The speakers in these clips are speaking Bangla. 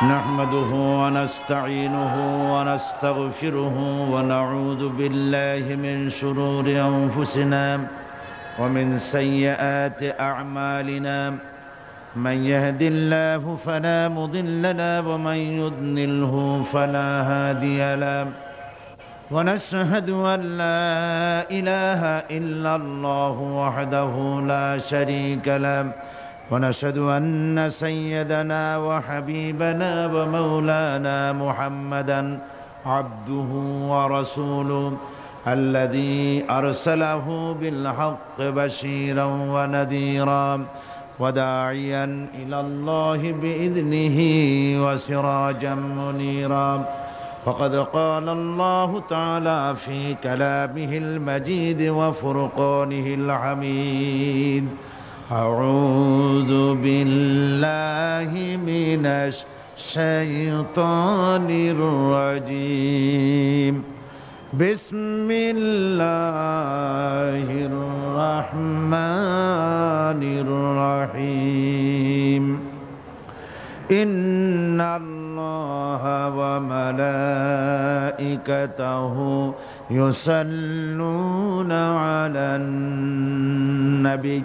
نحمده ونستعينه ونستغفره ونعوذ بالله من شرور أنفسنا ومن سيئات أعمالنا من يهد الله فلا مضل له ومن يضلله فلا هادي له ونشهد أن لا إله إلا الله وحده لا شريك له ونشهد أن سيدنا وحبيبنا ومولانا محمدا عبده ورسوله الذي أرسله بالحق بشيرا ونذيرا وداعيا إلى الله بإذنه وسراجا منيرا فقد قال الله تعالى في كلامه المجيد وفرقانه الحميد أعوذ بالله من الشيطان الرجيم بسم الله الرحمن الرحيم إن الله وملائكته يصلون على النبي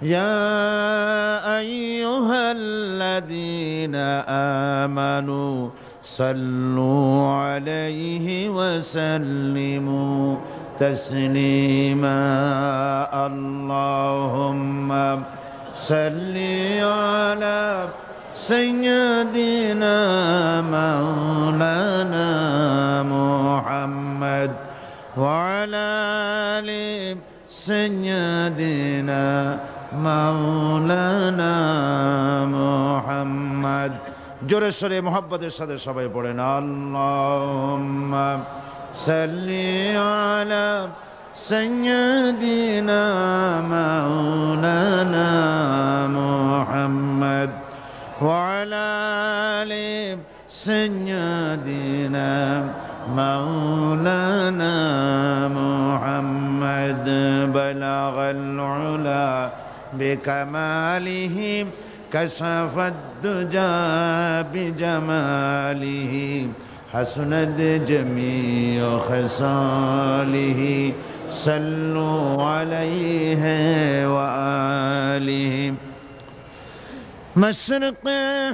يا أيها الذين آمنوا صلوا عليه وسلموا تسليما اللهم صل على سيدنا مولانا محمد وعلى آل سيدنا مولانا محمد জোরে সরে মুহাব্বতের সাথে সবাই পড়েন আল্লাহুম্মা সাল্লি আলা সাইয়্যিদিনা মাওলানা মুহাম্মদ ওয়া আলা আলি সাইয়্যিদিনা মাওলানা মুহাম্মদ বালাগাল উলা بكماله كشف الدجى بجماله حسنت جميع خصاله صلوا عليه وآله مشرق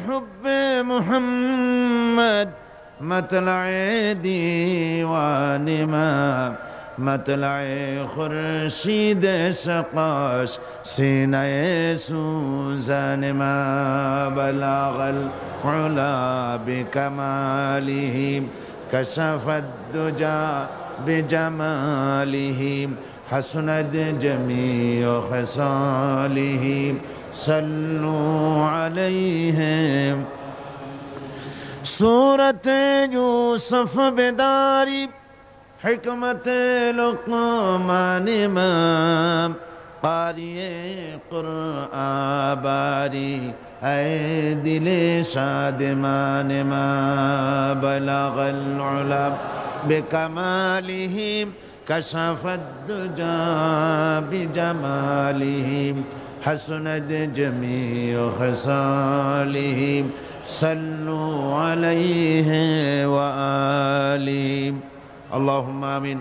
حب محمد مطلع ديوان ما مطلع خورشید سقاش سینه سوزن ما بلغ العلا بكماله كشف الدجى بجماله حسنت جميع خصاله صلوا عليه سورة يوسف بداری حکمت لقمان امام قاری قرآن باری اے دل شادمان ما بلغ العلا بکمالہ کشف الدجى بجمالہ حسنت جمیع خصالہ صلوا علیہ وآلہ اللهم آمين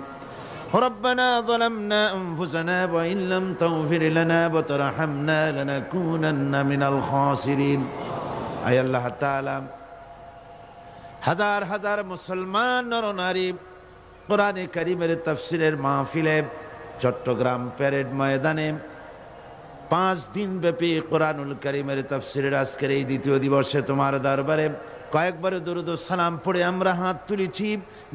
ربنا ظلمنا أنفسنا وإن لم تغفر لنا وترحمنا لنكونن من الخاسرين أي الله تعالى হাজার হাজার মুসলমান নর নারী কোরআনে কারীমের তাফসীরের মাহফিলে চট্টগ্রাম প্যারেড ময়দানে 5 দিন ব্যাপী কোরআনুল কারীমের তাফসীরের আজকের এই দ্বিতীয় দিবসে তোমার দরবারে কয়েকবার দরুদ ও সালাম পড়ে আমরা হাত তুলেছি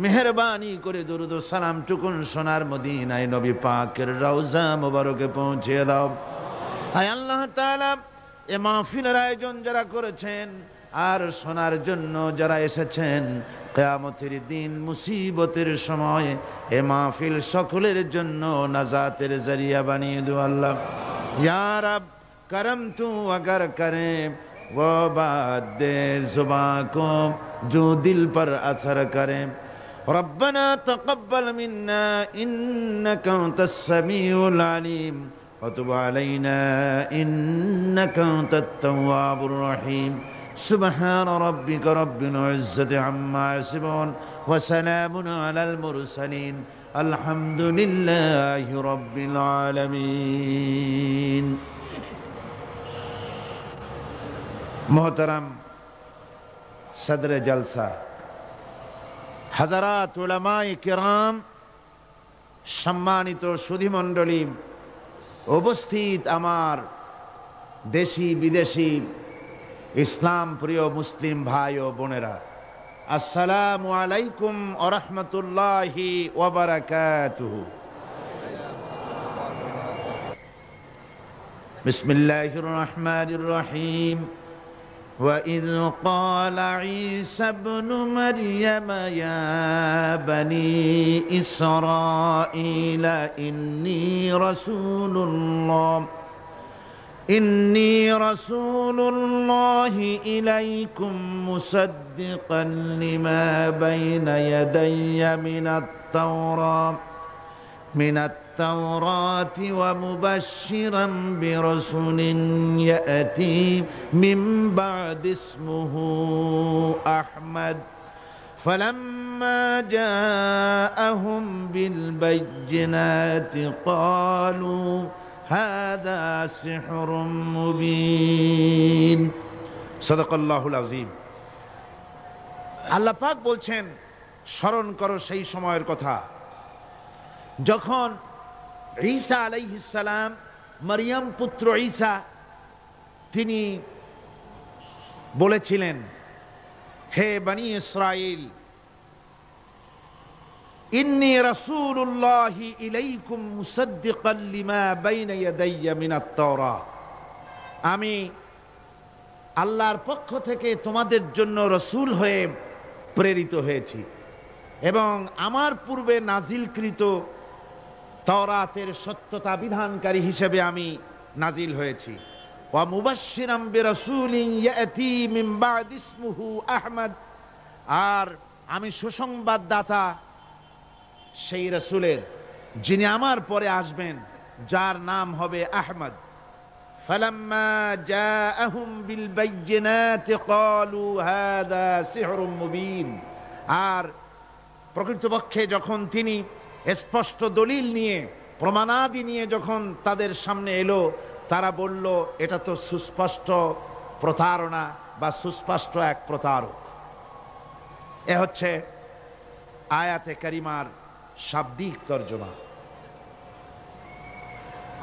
মেহেরবানি করে দরুদ ও সালাম টুকুন সোনার মদিনায় নবী পাকের রওজা মোবারকে পৌঁছে দাও হায় আল্লাহ তাআলা এই মাহফিলের আয়োজন যারা করেছেন আর শোনার জন্য যারা এসেছেন কিয়ামতের দিন মুসিবতের সময় এই মাহফিল সকলের জন্য নাজাতের জরিয়া বানিয়ে দাও আল্লাহ ইয়া রব করম তু अगर करे वो बात दे जुबां को जो दिल पर असर करे रब्बना तक़ब्बल मिन्ना इन्नका अंतस समीउल अलीम व तुब अलैना इन्नका अंतत तव्वाबुर रहीम سبحان ربك رب العزة عما يصفون وسلام على المرسلين الحمد لله رب العالمين. মোহতারাম সদরে জলসা, হাজারাত উলামায়ে কিরাম, সম্মানিত সুধীমণ্ডলী, উপস্থিত আমার দেশি বিদেশি ইসলাম প্রিয় মুসলিম ভাই ও বোনেরা, আসসালামু আলাইকুম ওয়া রাহমাতুল্লাহি ওয়া বারাকাতুহু। বিসমিল্লাহির রহমানির রহিম। وَإِذْ قَالَ عِيسَى ابْنُ مَرْيَمَ يَا بَنِي إِسْرَائِيلَ إِنِّي رَسُولُ اللَّهِ إِلَيْكُمْ مُصَدِّقًا لِمَا بَيْنَ يَدَيَّ مِنَ التوراة ومبشرا برسول يأتي من بعد اسمه أحمد فلما جاءهم بالبينات قالوا هذا سحر مبين صدق الله العظيم। আল্লাহ পাক বলছেন, স্মরণ করো সেই সময়ের কথা যখন ঈসা আলাইহিস সালাম, মারিয়াম পুত্র ঈসা, তিনি বলেছিলেন, হে বনি ইসরাইল, ইন্নী রাসূলুল্লাহি ইলাইকুম মুসাদ্দিকান লিমা বাইনা ইয়াদাইয়া মিনাত তাওরাহ, আমি আল্লাহর পক্ষ থেকে তোমাদের জন্য রাসূল হয়ে প্রেরিত হয়েছি এবং আমার পূর্বে নাজিলকৃত তাওরাতের সত্যতা বিধানকারী হিসেবে আমি নাজিল হয়েছি। ওয়া মুবাশশিরাম বিরাসূলিন ইয়াতি মিন বা'দি ইসমুহু আহমদ, আর আমি সুসংবাদদাতা সেই রাসূলের যিনি আমার পরে আসবেন, যার নাম হবে আহমদ। ফালাম্মা জাআহুম বিল বাইয়িনাতি ক্বালু হাযা সিহরুম মুবিন, আর প্রকৃতপক্ষে যখন তিনি স্পষ্ট দলিল নিয়ে, প্রমাণাদি নিয়ে যখন তাদের সামনে এলো, তারা বলল, এটা তো সুস্পষ্ট প্রতারণা বা সুস্পষ্ট এক প্রতারক। এ হচ্ছে আয়াতে কারিমার শাব্দিক তর্জমা।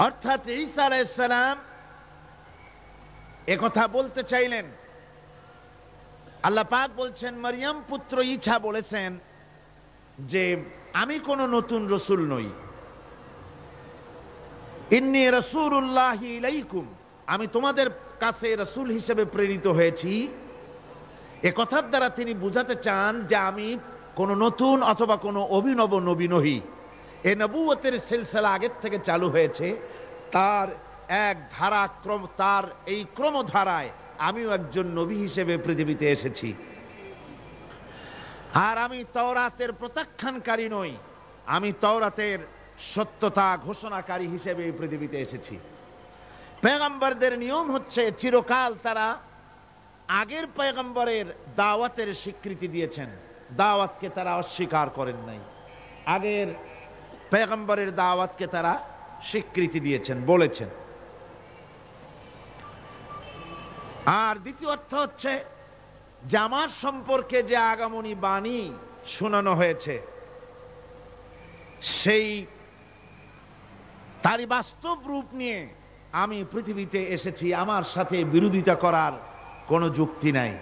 অর্থাৎ ঈসা আলাইহিস সালাম একথা বলতে চাইলেন। আল্লাহ পাক বলছেন, মারিয়াম পুত্র ঈসা বলেছেন যে আমি কোন নতুন রসুল নই। ইন্নী রাসূলুল্লাহি ইলাইকুম, আমি তোমাদের কাছে রাসূল হিসেবে প্রেরিত হয়েছি। এ কথার দ্বারা তিনি বুঝাতে চান যে আমি কোন নতুন অথবা কোন অভিনব নবী নহি। এ নবুয়তের সিলসিলা আগের থেকে চালু হয়েছে, তার এক ধারাক্রম, তার এই ক্রমধারায় আমিও একজন নবী হিসেবে পৃথিবীতে এসেছি। আর আমি তাওরাতের প্রত্যাখ্যানকারী নই, আমি তাওরাতের সত্যতা ঘোষণাকারী হিসেবে এই পৃথিবীতে এসেছি। পয়গম্বরদের নিয়ম হচ্ছে, চিরকাল তারা আগের পয়গম্বরের দাওয়াতের স্বীকৃতি দিয়েছেন, দাওয়াতকে তারা অস্বীকার করেন নাই। আগের পয়গম্বরের দাওয়াতকে তারা স্বীকৃতি দিয়েছেন, বলেছেন। আর দ্বিতীয় অর্থ হচ্ছে যে আমার সম্পর্কে যে আগামনী বাণী শোনানো হয়েছে, সেই তারই বাস্তব রূপ নিয়ে আমি পৃথিবীতে এসেছি। আমার সাথে বিরোধিতা করার কোনো যুক্তি নাই।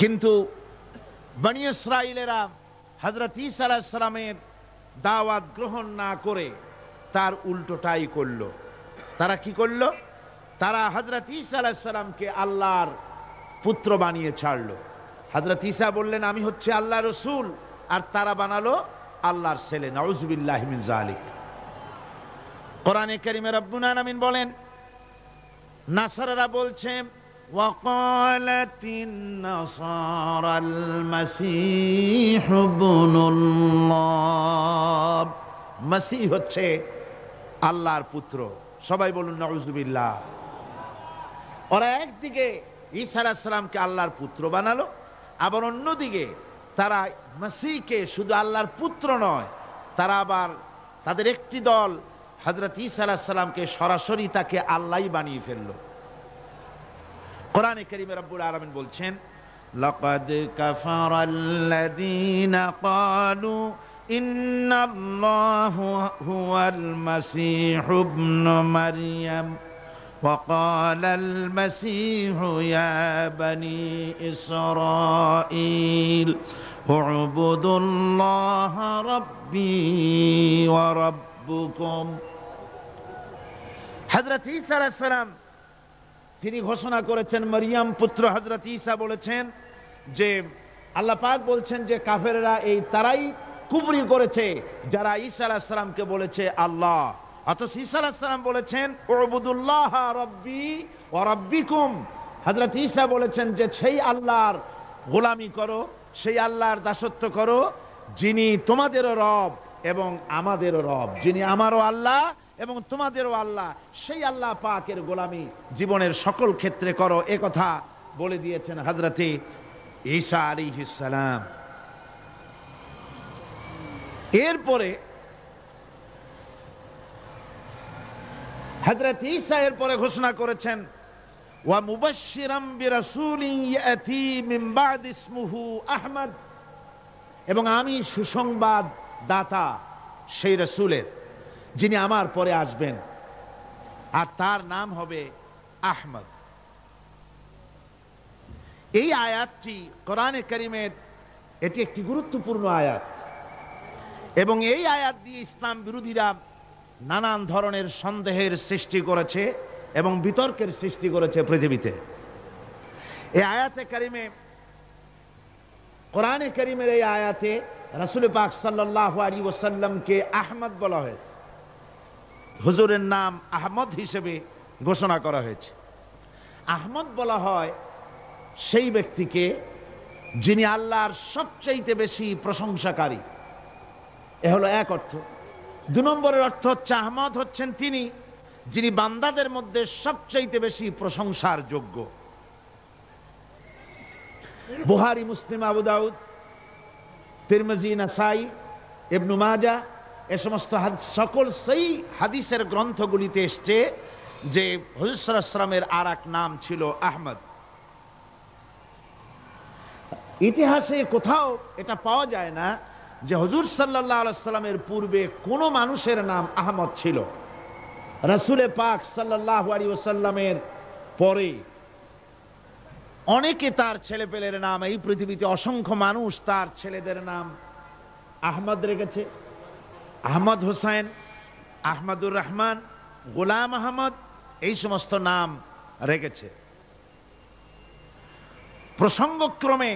কিন্তু বনি ইসরাইলেরা হযরত ঈসা আলাইহিস সালামের দাওয়াত গ্রহণ না করে তার উল্টোটাই করল। তারা কি করল? তারা হযরত ঈসা আলাইহিস সালামকে আল্লাহর পুত্র বানিয়ে ছাড়ল। হযরত ঈসা বললেন, আমি হচ্ছে আল্লাহর রাসূল, আর তারা বানালো আল্লাহর ছেলে। নাউযুবিল্লাহি মিন যালিক। কোরআনে কারীমে রব্বুল আলামিন বলেন, নাসারারা বলছে, ওয়াকালাতিন নাসারাল মাসীহ ইবনুল্লাহ, মাসীহ হচ্ছে আল্লাহর পুত্র। সবাই বলুন নাউযুবিল্লাহ। ওরা একদিকে ঈসা আলাইহিস সালামকে আল্লাহর পুত্র বানালো, আবার অন্যদিকে তারা মসিহকে শুধু আল্লাহর পুত্র নয়, তারা আবার তাদের একটি দল হযরত ঈসা আলাইহিস সালামকে সরাসরি তাকে আল্লাহই বানিয়ে ফেললো। কোরআনে কারীমে রব্বুল আলামিন বলছেন, লাকাদ কাফারাল্লাযীনা ক্বালু ইন্নাল্লাহু হুয়াল মাসীহু ইবনু মারইয়াম ওয়া ক্বালাল মাসীহু ইয়া বানী ইসরাঈল উ'বুদুল্লাহা রাব্বী ওয়া রাব্বুকুম। হযরত ঈসা আলাইহিস সালাম তিনি ঘোষণা করেছেন, মারিয়াম পুত্র হযরত ঈসা বলেছেন যে আল্লাহ পাক বলছেন যে কাফেররা এই তারাই কুফরি করেছে যারা ঈসা আলাইহিস সালামকে বলেছে আল্লাহ, অথচ ঈসা আলাইহিস সালাম বলেছেন উ'বুদুল্লাহ রাব্বী ওয়া রাব্বিকুম। হযরত ঈসা বলেছেন যে সেই আল্লাহর গোলামি করো, সেই আল্লাহর দাসত্ব করো যিনি তোমাদেরও রব এবং আমাদেরও রব, যিনি আমারও আল্লাহ এবং তোমাদেরও আল্লাহ, সেই আল্লাহ পাকের গোলামি জীবনের সকল ক্ষেত্রে করো, এ কথা বলে দিয়েছেন হযরতে ঈসা আলাইহিস সালাম। এরপরে হযরত ঈসা এরপরে ঘোষণা করেছেন ওয়া মুবাশশিরাম বিরাসূলিন ইয়াতি মিন বা'দ ইসমুহু আহমদ, এবং আমি সুসংবাদ দাতা সেই রাসূলের যিনি আমার পরে আসবেন, আর তার নাম হবে আহমদ। এই আয়াতটি কোরআনে কারীমের এটি একটি গুরুত্বপূর্ণ আয়াত, এবং এই আয়াত দিয়ে ইসলাম বিরোধীরা নানান ধরনের সন্দেহের সৃষ্টি করেছে এবং বিতর্কের সৃষ্টি করেছে পৃথিবীতে। এই আয়াতে কারীমে, কোরআনে কারীমের এই আয়াতে রাসূল পাক সাল্লাল্লাহু আলাইহি ওয়াসাল্লামকে আহমদ বলা হয়েছে, হুজুরের নাম আহমদ হিসেবে ঘোষণা করা হয়েছে। আহমদ বলা হয় সেই ব্যক্তিকে যিনি আল্লাহর সবচাইতে বেশি প্রশংসাকারী, এ হলো এক অর্থ। দুই নম্বরের অর্থ হচ্ছে আহমদ হচ্ছেন তিনি যিনি বান্দাদের মধ্যে সবচাইতে বেশি প্রশংসার যোগ্য। বুখারী, মুসলিম, আবু দাউদ, তিরমিজি, নাসাই, ইবনে মাজাহ, এ সমস্ত সকল সেই হাদিসের গ্রন্থগুলিতে এসছে যে হুজুর সাল্লাল্লাহু আলাইহি ওয়াসাল্লামের আর এক নাম ছিল আহমদ। ইতিহাসে কোথাও এটা পাওয়া যায় না যে হুজুর সাল্লাল্লাহু আলাইহি ওয়াসাল্লামের পূর্বে কোন মানুষের নাম আহমদ ছিল। রাসূল পাক সাল্লাল্লাহু আলাইহি ওয়াসাল্লামের পরে অনেকে তার ছেলেপেলের নাম, এই পৃথিবীতে অসংখ্য মানুষ তার ছেলেদের নাম আহমদ রেখেছে। আহমদ হোসেন, আহমদুর রহমান, গোলাম আহমদ, এই সমস্ত নাম রেখেছে। প্রসঙ্গক্রমে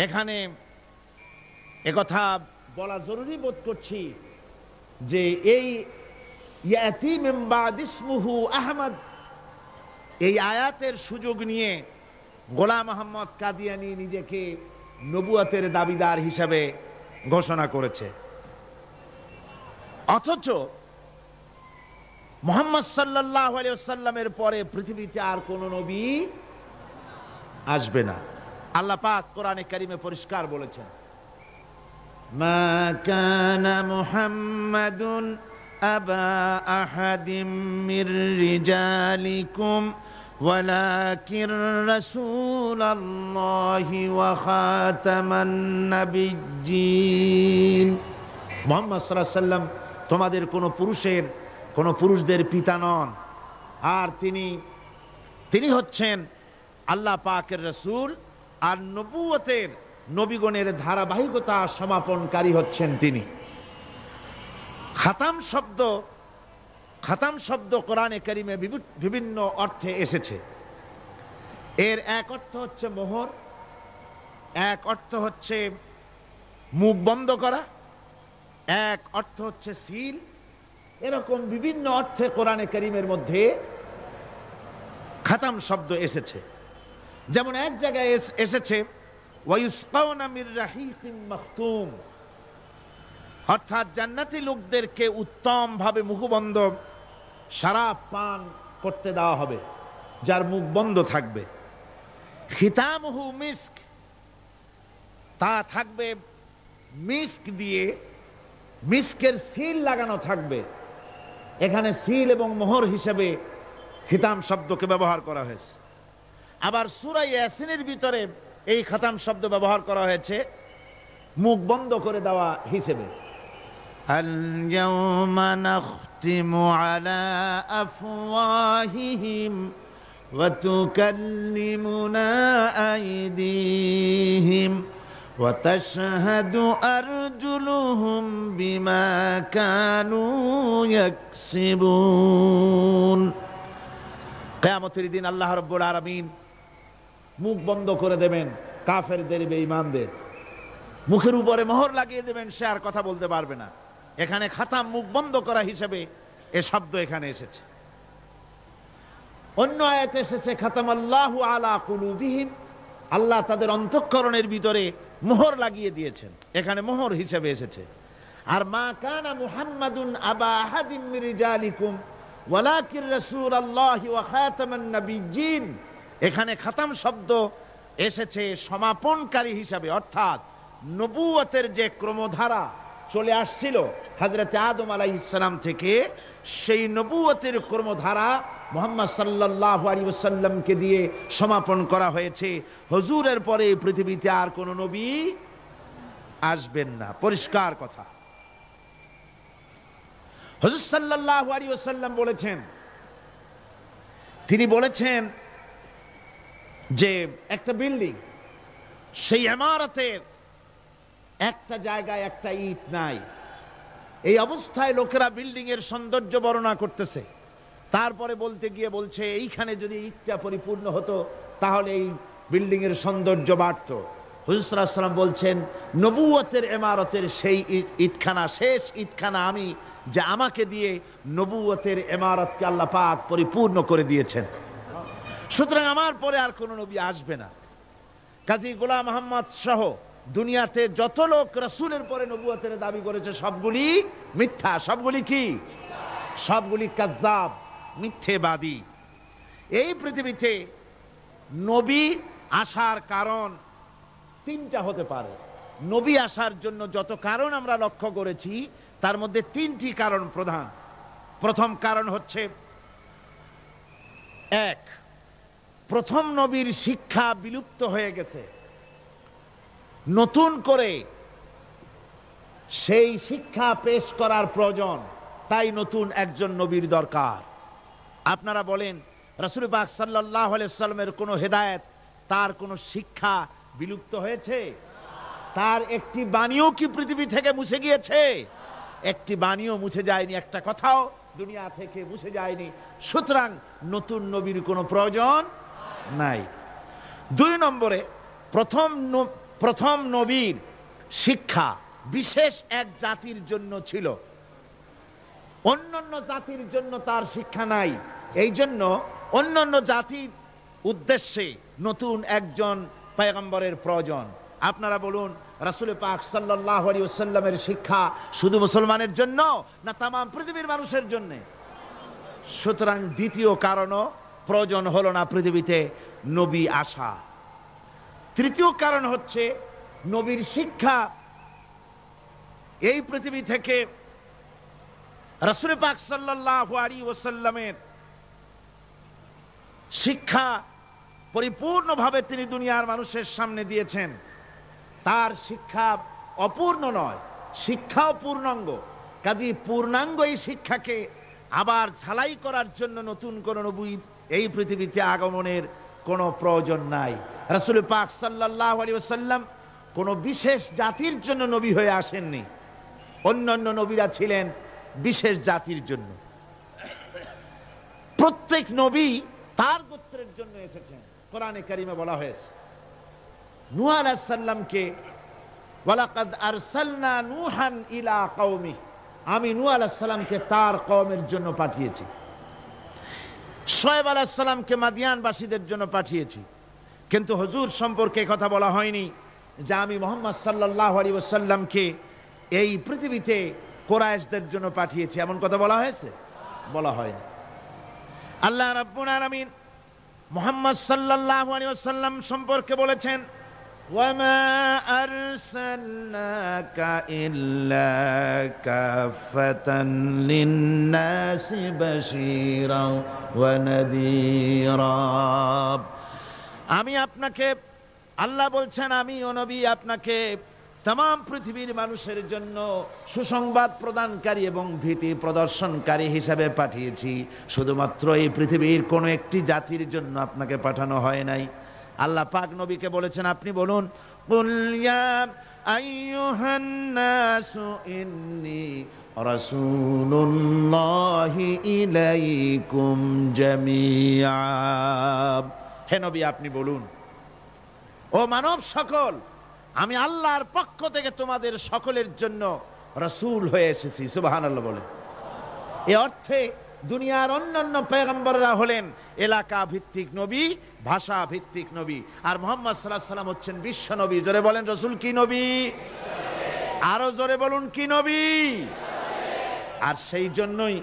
এখানে একথা বলা জরুরি বোধ করছি যে এই ইয়াতি মিন বা'দ ইসমুহু আহমদ, এই আয়াতের সুযোগ নিয়ে গোলাম আহমদ কাদিয়ানী নিজেকে নবুয়তের দাবিদার হিসাবে ঘোষণা করেছে, অথচ মুহাম্মদ সাল্লাল্লাহু আলাইহি ওয়াসাল্লামের পরে পৃথিবীতে আর কোন নবী আসবে না। আল্লাহ পাক কোরআনে কারীমে পরিষ্কার বলেছেন, মা কানা মুহাম্মাদুন আবা আহাদিম মির রিজালিকুম ওয়ালাকিন রাসূলুল্লাহি ওয়া খাতামান নাবিয়্যিন। মুহাম্মদ সাল্লাল্লাহু আলাইহি ওয়াসাল্লাম তোমাদের কোন পুরুষদের পিতা নন, আর তিনি হচ্ছেন আল্লাহ পাকের রাসূল, আর নবুয়তের নবীগণের ধারাবাহিকতা সমাপনকারী হচ্ছেন তিনি। খাতাম শব্দ কোরআনে কারীমে বিভিন্ন অর্থে এসেছে। এর এক অর্থ হচ্ছে মোহর, এক অর্থ হচ্ছে মুখ বন্ধ করা, এক অর্থ হচ্ছে সিল। এরকম বিভিন্ন অর্থে কোরআনে কারীমের মধ্যে খাতাম শব্দ এসেছে। যেমন এক জায়গায় এসেছে ওয়ায়ুসকাউনা মির রাহিকিম মাখতুম, অর্থাৎ জান্নাতি লোকদেরকে উত্তম ভাবে মুখবন্ধ শরাব পান করতে দেওয়া হবে, যার মুখ বন্ধ থাকবে। খিতামহু মিস্ক, তা থাকবে মিস্ক দিয়ে, মিস্কের সিল লাগানো থাকবে। এখানে সিল এবং মোহর হিসেবে খিতাম শব্দকে ব্যবহার করা হয়েছে। আবার সূরা ইয়াসিনের ভিতরে এই খিতাম শব্দ ব্যবহার করা হয়েছে মুখ বন্ধ করে দেওয়া হিসেবে। আল-ইয়াওমা নাখতিমু আলা আফওয়াহিহিম ওয়া তুকাল্লিমুনা আইদিহিম ওয়া তাশহাদু আরজুলুহুম বিমা কানু ইয়াকসিবুন। কিয়ামতের দিন আল্লাহ রাব্বুল আলামিন মুখ বন্ধ করে দেবেন কাফেরদের, বেঈমানদের। মুখের উপরে মোহর লাগিয়ে দেবেন, সে আর কথা বলতে পারবে না। এখানে খাতাম মুখ বন্ধ করা হিসেবে এ শব্দ এখানে এসেছে। অন্য আয়াতে এসেছে খাতামাল্লাহু আলা কুলুবিহিম, আল্লাহ তাদের অন্তঃকরণের ভিতরে মোহর লাগিয়ে দিয়েছেন, এখানে মোহর হিসেবে এসেছে। আর মা কানা মুহাম্মাদুন আবা আহাদিম মির রিজালিকুম ওয়ালাকিন রাসূলুল্লাহি ওয়া খাতামান নাবিয়্যিন, এখানে খাতাম শব্দ এসেছে সমাপনকারী হিসাবে, অর্থাৎ নবুয়তের যে ক্রমধারা চলে আসছিল হযরতে আদম আলাইহিস সালাম থেকে, সেই নবুয়তের ক্রমধারা মুহাম্মদ সাল্লাল্লাহু আলাইহি ওয়াসাল্লামকে দিয়ে সমাপন করা হয়েছে। হুজুরের পরে পৃথিবীতে আর কোন নবী আসবেন না, পরিষ্কার কথা। হুজুর সাল্লাল্লাহু আলাইহি ওয়াসাল্লাম বলেছেন, তিনি বলেছেন যে একটা বিল্ডিং, সেই ইমারতের একটা জায়গায় একটা ইট নাই। এই অবস্থায় লোকেরা বিল্ডিং এর সৌন্দর্য বর্ণনা করতেছে, তারপরে বলতে গিয়ে বলছে এইখানে যদি ইটটা পরিপূর্ণ হতো তাহলে এই বিল্ডিং এর সৌন্দর্য বাড়তো। হুজুর সাল্লাল্লাহু আলাইহি ওয়াসাল্লাম বলছেন নবুয়তের ইমারতের সেই ইটখানা, শেষ ইটখানা আমি, যে আমাকে দিয়ে নবুয়তের ইমারতকে আল্লাহ পাক পরিপূর্ণ করে দিয়েছেন। সুতরাং আমার পরে আর কোন নবী আসবে না। কাজী গোলাম মোহাম্মদ সহ দুনিয়াতে যত লোক রাসূলের পরে নবুয়তের দাবি করেছে সবগুলি মিথ্যা। সবগুলি কি? সবগুলি কাযযাব, মিথ্যেবাদী। এই পৃথিবীতে নবী আসার কারণ তিনটা হতে পারে। নবী আসার জন্য যত কারণ আমরা লক্ষ্য করেছি তার মধ্যে তিনটি কারণ প্রধান। প্রথম কারণ হচ্ছে, এক, প্রথম নবীর শিক্ষা বিলুপ্ত হয়ে গেছে, নতুন করে সেই শিক্ষা পেশ করার প্রয়োজন, তাই নতুন একজন নবীর দরকার। আপনারা বলেন রাসূল পাক সাল্লাল্লাহু আলাইহি ওয়াসাল্লামের কোন হেদায়েত, তার কোন শিক্ষা বিলুপ্ত হয়েছে? তার একটি বাণীও কি পৃথিবী থেকে মুছে গিয়েছে? একটি বাণীও মুছে যায়নি, একটা কথাও দুনিয়া থেকে মুছে যায়নি। সুতরাং নতুন নবীর কোনো প্রয়োজন নাই। দুই নম্বরে, প্রথম নবীর শিক্ষা বিশেষ এক জাতির জন্য ছিল, অন্যান্য জাতির জন্য তার শিক্ষা নাই। এই জন্য অন্যান্য জাতির উদ্দেশ্যে নতুন একজন পয়গম্বরের প্রয়োজন। আপনারা বলুন রাসূল পাক সাল্লাল্লাহু আলাইহি ওয়াসাল্লামের শিক্ষা শুধু মুসলমানের জন্য না তাম পৃথিবীর মানুষের জন্য? সুতরাং দ্বিতীয় কারণও প্রয়োজন হলো না পৃথিবীতে নবী আসা। তৃতীয় কারণ হচ্ছে, নবীর শিক্ষা এই পৃথিবী থেকে রাসূল পাক সাল্লাল্লাহু আলাইহি ওয়াসাল্লামের শিক্ষা পরিপূর্ণভাবে তিনি দুনিয়ার মানুষের সামনে দিয়েছেন। তার শিক্ষা অপূর্ণ নয়, শিক্ষাও পূর্ণাঙ্গ। কাজী পূর্ণাঙ্গ এই শিক্ষাকে আবার ঝালাই করার জন্য নতুন কোন নবী এই পৃথিবীতে আগমনের কোনো প্রয়োজন নাই। রাসূল পাক সাল্লাল্লাহু আলাইহি ওয়াসাল্লাম কোনো বিশেষ জাতির জন্য নবী হয়ে আসেননি, অন্যান্য নবীরা ছিলেন বিশেষ জাতির জন্য। প্রত্যেক নবী তার গোত্রের জন্য এসেছেন। কোরআনে কারিমে বলা হয়েছে নূহ আলাইহিস সালামকে, ওয়ালাকাদ আরসালনা নূহান ইলা কওমিহি, আমি নূহ আলাইহিস সালামকে তার কওমের জন্য পাঠিয়েছি। শুআয়ব আলাইহিস সালামকে মাদিয়ানবাসীদের জন্য পাঠিয়েছি। কিন্তু হুজুর সম্পর্কে কথা বলা হয়নি যে আমি মুহাম্মদ সাল্লাল্লাহু আলাইহি ওয়াসাল্লামকে এই পৃথিবীতে কুরাইশদের জন্য পাঠিয়েছি, এমন কথা বলা হয়েছে? বলা হয়নি। আল্লাহ রাব্বুল আলামিন মুহাম্মদ সাল্লাল্লাহু আলাইহি ওয়াসাল্লাম সম্পর্কে বলেছেন, ওয়ামা আরসালনাকা ইল্লা কাফাতান লিন-নাসি বাশীরাও ওয়া নাযীরা। আমি আপনাকে, আল্লাহ বলছেন, আমি ও নবী আপনাকে तमाम পৃথিবীর মানুষের জন্য সুসংবাদ প্রদানকারী এবং ভীতি প্রদর্শনকারী হিসেবে পাঠিয়েছি। শুধুমাত্র এই পৃথিবীর কোন একটি জাতির জন্য আপনাকে পাঠানো হয় নাই। আল্লাহ পাক নবীকে বলেছেন, আপনি বলুন, কুল ইয়া আইয়ুহান নাসু ইন্নী রাসূলুল্লাহি ইলাইকুম জামিআ। হে নবী, আপনি বলুন, ও মানব সকল, আমি আল্লাহর পক্ষ থেকে তোমাদের সকলের জন্য রাসূল হয়ে এসেছি। সুবহানাল্লাহ বলে। এই অর্থে দুনিয়ার অন্যান্য পয়গম্বররা হলেন এলাকা ভিত্তিক নবী, ভাষা ভিত্তিক নবী, আর মুহাম্মদ সাল্লাল্লাহু আলাইহি ওয়াসাল্লাম হচ্ছেন বিশ্ব নবী। জোরে বলেন, রাসূল কি নবী? আরো জোরে বলুন, কি নবী? আর সেই জন্যই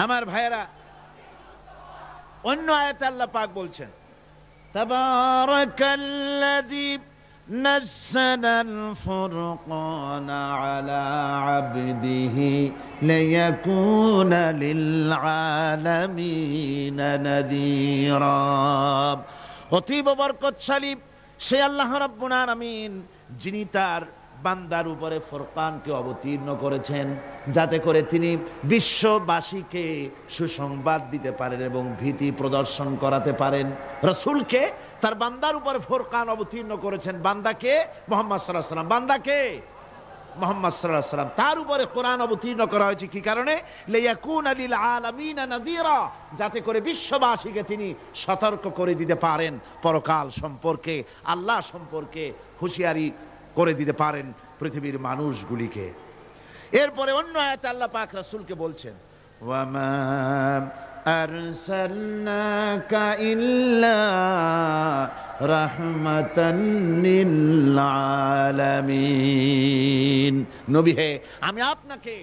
আমার ভাইয়েরা, অন্য আয়াতে আল্লাহ পাক বলছেন, তাবারাকাল্লাযী নাযালাল ফুরকানা আলা আবদিহি লিয়াকুনা লিল আলামিনা নাযীরা। অতীব বরকতশালী সে আল্লাহ রাব্বুল আলামিন, যিনি তার বান্দার উপরে ফুরকানকে অবতীর্ণ করেছেন, যাতে করে তিনি বিশ্ববাসীকে সুসংবাদ দিতে পারেন এবং ভীতি প্রদর্শন করাতে পারেন। রাসূলকে তার বান্দার উপরে ফুরকান অবতীর্ণ করেছেন। বান্দাকে? মুহাম্মদ সাল্লাল্লাহু আলাইহি ওয়াসাল্লাম। বান্দাকে? মুহাম্মদ সাল্লাল্লাহু আলাইহি ওয়াসাল্লাম। তার উপরে কোরআন অবতীর্ণ করা হয়েছে কি কারণে? লিয়াকুনা লিল আলামিনা নাযীরা, যাতে করে বিশ্ববাসীকে তিনি সতর্ক করে দিতে পারেন, পরকাল সম্পর্কে, আল্লাহ সম্পর্কে হুঁশিয়ারি করে দিতে পারেন পৃথিবীর মানুষগুলিকে। এরপরে অন্য আয়াতে আল্লাহ পাক রাসূলকে বলছেন, ওয়ামা আরসালনাকা ইল্লা রাহমাতান লিল আলামিন। নবী হে, আমি আপনাকে